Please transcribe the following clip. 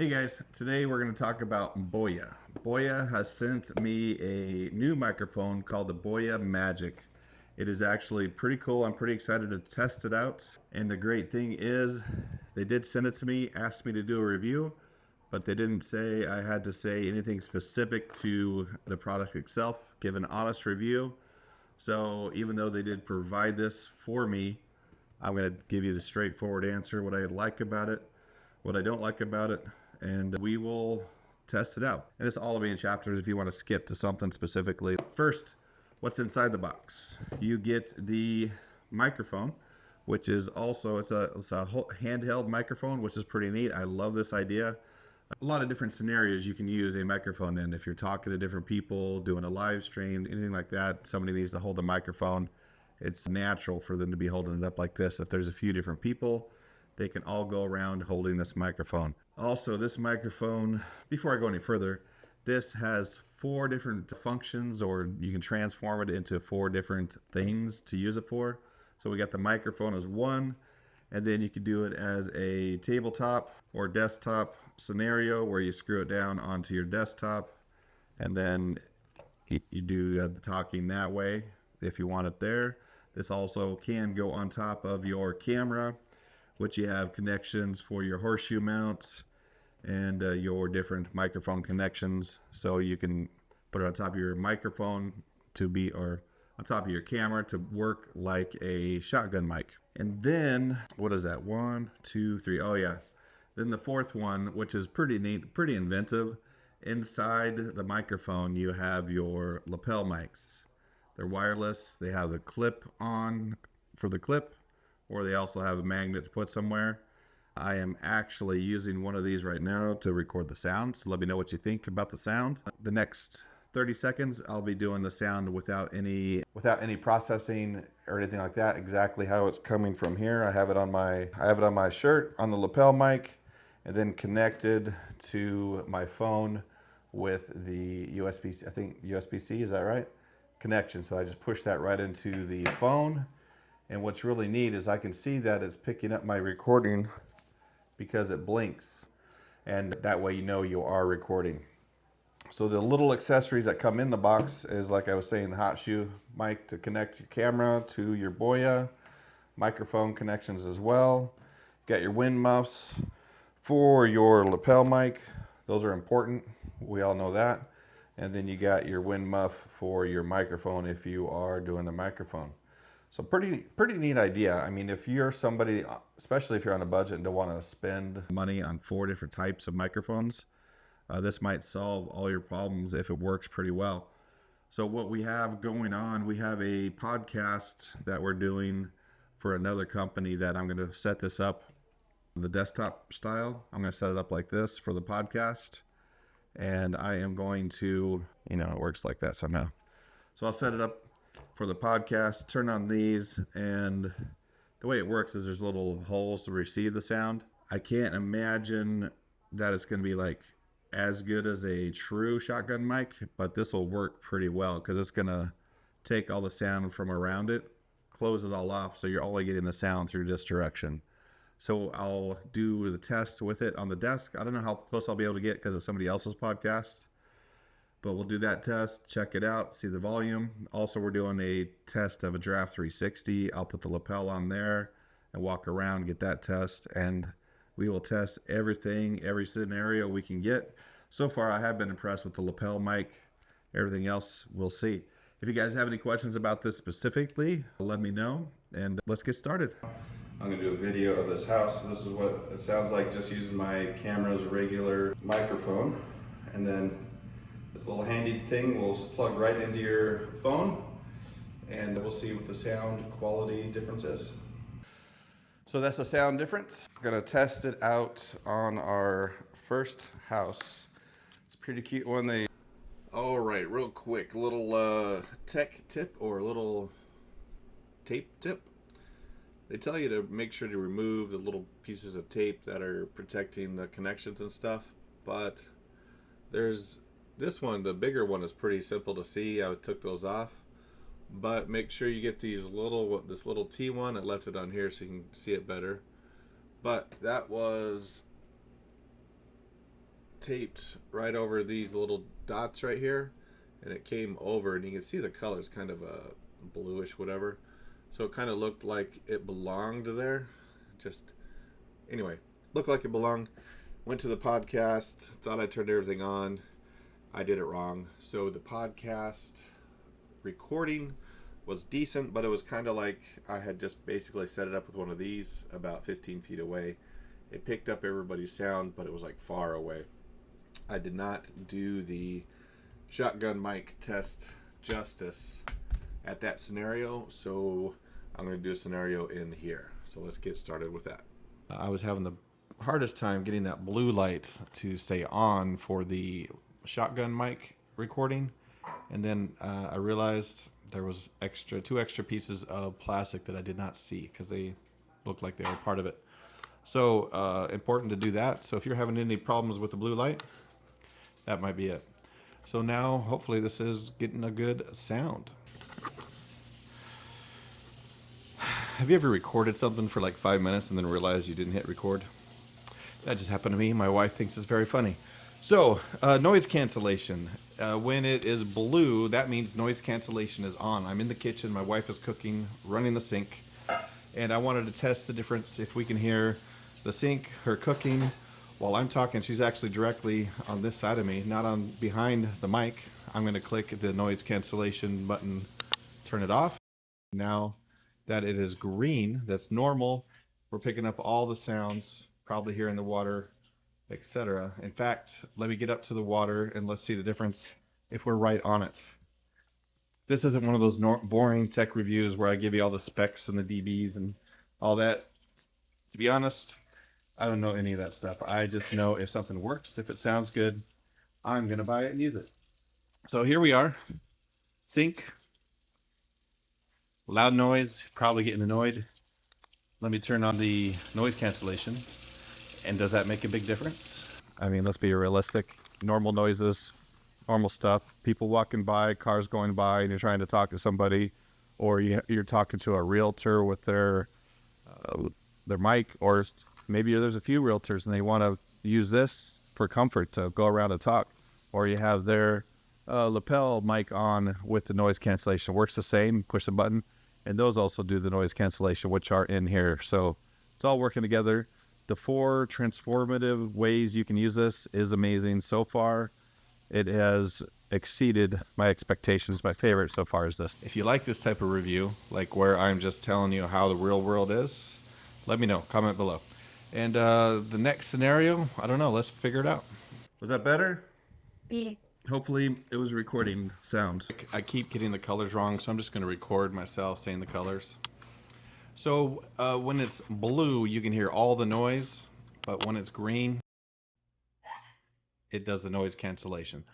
Hey guys, today we're going to talk about Boya. Boya has sent me a new microphone called the Boya Magic. It is actually pretty cool. I'm pretty excited to test it out. And the great thing is, they did send it to me, asked me to do a review, but they didn't say I had to say anything specific to the product itself, give an honest review. So even though they did provide this for me, I'm going to give you the straightforward answer, what I like about it, what I don't like about it, and we will test it out. And this all will be in chapters if you want to skip to something specifically. First, what's inside the box? You get the microphone, which is also, it's a handheld microphone, which is pretty neat. I love this idea. A lot of different scenarios you can use a microphone in. If you're talking to different people, doing a live stream, anything like that, somebody needs to hold the microphone. It's natural for them to be holding it up like this. If there's a few different people, they can all go around holding this microphone. Also, this microphone, before I go any further, this has 4 different functions, or you can transform it into 4 different things to use it for. So we got the microphone as one, and then you could do it as a tabletop or desktop scenario where you screw it down onto your desktop, and then you do the talking that way if you want it there. This also can go on top of your camera, which you have connections for your horseshoe mounts and your different microphone connections. So you can put it on top of your microphone or on top of your camera to work like a shotgun mic. And then, what is that? 1, 2, 3. Oh yeah. Then the fourth one, which is pretty neat, pretty inventive. Inside the microphone, you have your lapel mics. They're wireless. They have the clip on for the clip, or they also have a magnet to put somewhere. I am actually using one of these right now to record the sound, so let me know what you think about the sound. The next 30 seconds, I'll be doing the sound without any processing or anything like that, exactly how it's coming from here. I have it on my shirt on the lapel mic, and then connected to my phone with the USB-C, I think USB-C, is that right? Connection. So I just push that right into the phone. And what's really neat is I can see that it's picking up my recording because it blinks. And that way you know you are recording. So the little accessories that come in the box is, like I was saying, the hot shoe mic to connect your camera to your Boya, microphone connections as well. Got your wind muffs for your lapel mic. Those are important. We all know that. And then you got your wind muff for your microphone if you are doing the microphone. So pretty neat idea. I mean, if you're somebody, especially if you're on a budget and don't want to spend money on 4 different types of microphones, this might solve all your problems if it works pretty well. So what we have going on, we have a podcast that we're doing for another company that I'm going to set this up the desktop style. I'm going to set it up like this for the podcast. And I am going to, it works like that somehow. So I'll set it up for the podcast, turn on these, and the way it works is there's little holes to receive the sound. I can't imagine that it's going to be like as good as a true shotgun mic, but this will work pretty well because it's going to take all the sound from around it, close it all off, so you're only getting the sound through this direction. So I'll do the test with it on the desk. I don't know how close I'll be able to get because of somebody else's podcast, but we'll do that test, check it out, see the volume. Also, we're doing a test of a Draft 360. I'll put the lapel on there and walk around, get that test, and we will test everything, every scenario we can get. So far, I have been impressed with the lapel mic. Everything else, we'll see. If you guys have any questions about this specifically, let me know, and let's get started. I'm going to do a video of this house. This is what it sounds like just using my camera's regular microphone. And then this little handy thing will plug right into your phone, and we'll see what the sound quality difference is. So that's the sound difference. I'm going to test it out on our first house. It's a pretty cute one. All right, real quick, little tech tip or a little tape tip. They tell you to make sure to remove the little pieces of tape that are protecting the connections and stuff, but there's this one, the bigger one, is pretty simple to see. I took those off, but make sure you get this little T one. I left it on here so you can see it better, but that was taped right over these little dots right here, and it came over, and you can see the color's kind of a bluish whatever, so it kind of looked like it belonged there. Just anyway, looked like it belonged. Went to the podcast, thought I turned everything on. I did it wrong. So the podcast recording was decent, but it was kind of like I had just basically set it up with one of these about 15 feet away. It picked up everybody's sound, but it was like far away. I did not do the shotgun mic test justice at that scenario, so I'm going to do a scenario in here. So let's get started with that. I was having the hardest time getting that blue light to stay on for the shotgun mic recording, and then I realized there was two extra pieces of plastic that I did not see because they looked like they were part of it. So important to do that. So if you're having any problems with the blue light, that might be it. So now hopefully this is getting a good sound. Have you ever recorded something for like 5 minutes and then realized you didn't hit record? That just happened to me. My wife thinks it's very funny. So, noise cancellation. When it is blue, that means noise cancellation is on. I'm in the kitchen. My wife is cooking, running the sink. And I wanted to test the difference if we can hear the sink, her cooking, while I'm talking. She's actually directly on this side of me, not on behind the mic. I'm going to click the noise cancellation button, turn it off. Now that it is green, that's normal. We're picking up all the sounds, probably here in the water, etc. In fact, let me get up to the water and let's see the difference if we're right on it. This isn't one of those boring tech reviews where I give you all the specs and the dBs and all that. To be honest, I don't know any of that stuff. I just know if something works, if it sounds good, I'm going to buy it and use it. So here we are. Sink. Loud noise, probably getting annoyed. Let me turn on the noise cancellation. And does that make a big difference? I mean, let's be realistic. Normal noises, normal stuff. People walking by, cars going by, and you're trying to talk to somebody, or you're talking to a realtor with their mic, or maybe there's a few realtors and they want to use this for comfort to go around and talk, or you have their lapel mic on with the noise cancellation. Works the same. Push the button, and those also do the noise cancellation, which are in here. So it's all working together. The 4 transformative ways you can use this is amazing. So far, it has exceeded my expectations. My favorite so far is this. If you like this type of review, like where I'm just telling you how the real world is, let me know. Comment below. And the next scenario, I don't know. Let's figure it out. Was that better? Yeah. Hopefully it was recording sound. I keep getting the colors wrong, so I'm just going to record myself saying the colors. So when it's blue, you can hear all the noise, but when it's green, it does the noise cancellation.